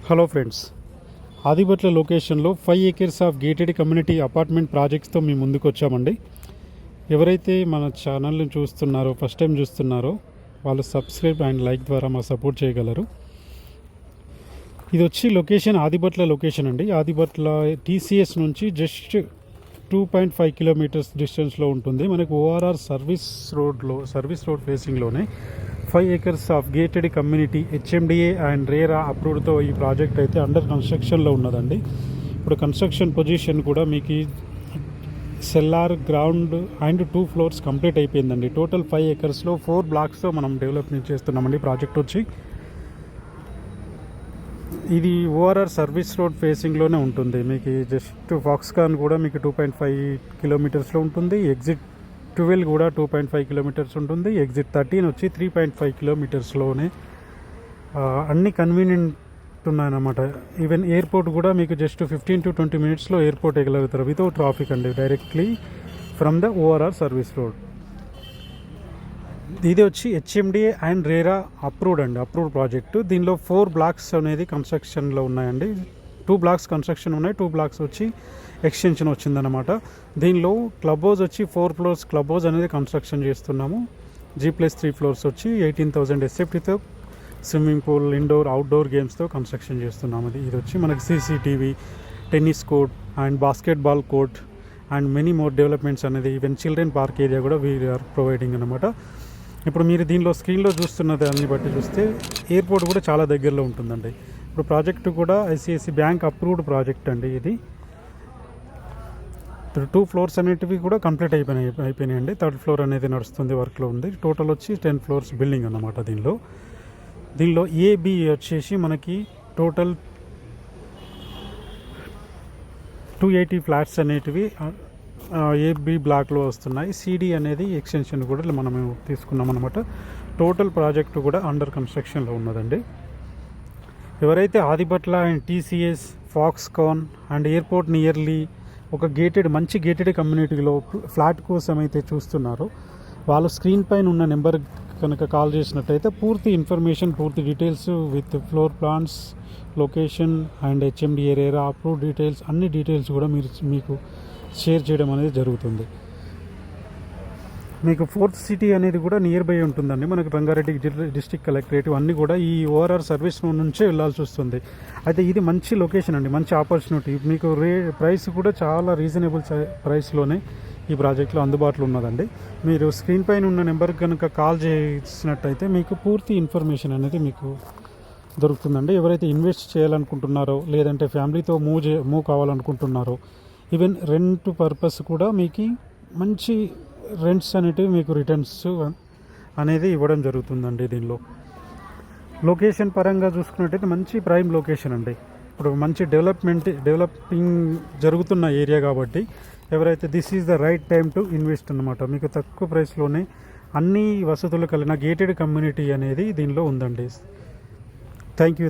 Hello friends, Adibatla లొకేషన్లో 5 acres of gated community apartment ప్రాజెక్ట్స్తో మేము ముందుకు వచ్చామండి. ఎవరైతే మన ఛానల్ని చూస్తున్నారో, ఫస్ట్ టైం చూస్తున్నారో వాళ్ళు సబ్స్క్రైబ్ అండ్ లైక్ ద్వారా మాకు సపోర్ట్ చేయగలరు. ఇది వచ్చి లొకేషన్ ఆదిబట్ల లొకేషన్ అండి. ఆదిబట్ల TCS నుంచి జస్ట్ 2.5 kilometers డిస్టెన్స్లో ఉంటుంది. మనకు ORR సర్వీస్ రోడ్ ఫేసింగ్లోనే 5 acres of gated community HMDA and RERA అప్రూవ్డ్తో ఈ ప్రాజెక్ట్ అయితే అండర్ కన్స్ట్రక్షన్లో ఉన్నదండి. ఇప్పుడు కన్స్ట్రక్షన్ పొజిషన్ కూడా మీకు cellar, ground and 2 floors complete అయిపోయిందండి. టోటల్ 5 acresలో 4 blocksతో మనం డెవలప్మెంట్ చేస్తున్నామండి. ప్రాజెక్ట్ వచ్చి ఇది ORR సర్వీస్ రోడ్ ఫేసింగ్లోనే ఉంటుంది. మీకు జస్ట్ ఫాక్స్కాన్ కూడా మీకు 2.5 kilometers ఉంటుంది. ఎగ్జిట్ 12 కూడా 2.5 kilometers ఉంటుంది. ఎగ్జిట్ 13 వచ్చి 3.5 kilometersలోనే అన్ని కన్వీనియంట్ ఉన్నాయన్నమాట. ఈవెన్ ఎయిర్పోర్ట్ కూడా మీకు జస్ట్ 15 to 20 minutesలో ఎయిర్పోర్ట్ ఎగలుగుతారు వితౌట్ ట్రాఫిక్ అండి, directly from the ORR service road. ఇది వచ్చి HMDA and RERA approved project. దీనిలో 4 blocks అనేది కన్స్ట్రక్షన్లో ఉన్నాయండి. 2 blocks కన్స్ట్రక్షన్ ఉన్నాయి, 2 blocks వచ్చి ఎక్స్టెన్షన్ వచ్చిందనమాట. దీనిలో క్లబ్ హౌస్ వచ్చి 4 floors క్లబ్ హౌస్ అనేది కన్స్ట్రక్షన్ చేస్తున్నాము. G+3 floors వచ్చి 18,000 SFTతో స్విమ్మింగ్ పూల్, ఇండోర్ అవుట్డోర్ గేమ్స్తో కన్స్ట్రక్షన్ చేస్తున్నాము. ఇది వచ్చి మనకి CCTV, tennis court and basketball court and many more developments అనేది, ఈవెన్ చిల్డ్రన్ పార్క్ ఏరియా కూడా వీఆర్ ప్రొవైడింగ్ అనమాట. ఇప్పుడు మీరు దీనిలో స్క్రీన్లో చూస్తున్న దాన్ని బట్టి చూస్తే ఎయిర్పోర్ట్ కూడా చాలా దగ్గరలో ఉంటుందండి. ఇప్పుడు ప్రాజెక్టు కూడా ICICI బ్యాంక్ అప్రూవ్డ్ ప్రాజెక్ట్ అండి. ఇది 2 floors అనేటివి కూడా కంప్లీట్ అయిపోయినాయండి. 3rd floor అనేది నడుస్తుంది, వర్క్లో ఉంది. టోటల్ వచ్చి 10 floors బిల్డింగ్ అన్నమాట. దీనిలో AB వచ్చేసి మనకి టోటల్ 280 flats అనేటివి AB బ్లాక్లో వస్తున్నాయి. CD అనేది ఎక్స్టెన్షన్ కూడా మనం తీసుకున్నాం అనమాట. టోటల్ ప్రాజెక్టు కూడా అండర్ కన్స్ట్రక్షన్లో ఉన్నదండి. ఎవరైతే Adibatla and TCS, Foxconn and airport nearly ఒక మంచి గేటెడ్ కమ్యూనిటీలో ఫ్లాట్ కోసం అయితే చూస్తున్నారో వాళ్ళు స్క్రీన్ పైన ఉన్న నెంబర్ కనుక కాల్ చేసినట్టయితే పూర్తి ఇన్ఫర్మేషన్, పూర్తి details with floor plans, location and HMDA RERA approve details, అన్ని డీటెయిల్స్ కూడా మీకు షేర్ చేయడం అనేది జరుగుతుంది. మీకు 4th city అనేది కూడా నియర్ బై ఉంటుందండి. మనకు రంగారెడ్డి డిస్ట్రిక్ట్ కలెక్టరేటివ్ అన్నీ కూడా ఈ ORR సర్వీస్ నుంచే వెళ్ళాల్సి వస్తుంది. అయితే ఇది మంచి లొకేషన్ అండి, మంచి ఆపర్చునిటీ. మీకు ప్రైస్ కూడా చాలా రీజనబుల్ ప్రైస్లోనే ఈ ప్రాజెక్ట్లో అందుబాటులో ఉన్నదండి. మీరు స్క్రీన్ పైన ఉన్న నెంబర్కి కనుక కాల్ చేసినట్టయితే మీకు పూర్తి ఇన్ఫర్మేషన్ అనేది మీకు దొరుకుతుందండి. ఎవరైతే ఇన్వెస్ట్ చేయాలనుకుంటున్నారో, లేదంటే ఫ్యామిలీతో మూవ్ కావాలనుకుంటున్నారో, ఈవెన్ రెంట్ పర్పస్ కూడా మీకు మంచి రెంట్స్ అనేటివి మీకు రిటర్న్స్ అనేది ఇవ్వడం జరుగుతుందండి. దీనిలో లొకేషన్ పరంగా చూసుకున్నట్టయితే మంచి ప్రైమ్ లొకేషన్ అండి. ఇప్పుడు మంచి డెవలపింగ్ జరుగుతున్న ఏరియా కాబట్టి ఎవరైతే this is the right time to invest అన్నమాట. మీకు తక్కువ ప్రైస్లోనే అన్ని వసతులు కలిగిన గేటెడ్ కమ్యూనిటీ అనేది దీనిలో ఉందండి. Thank you.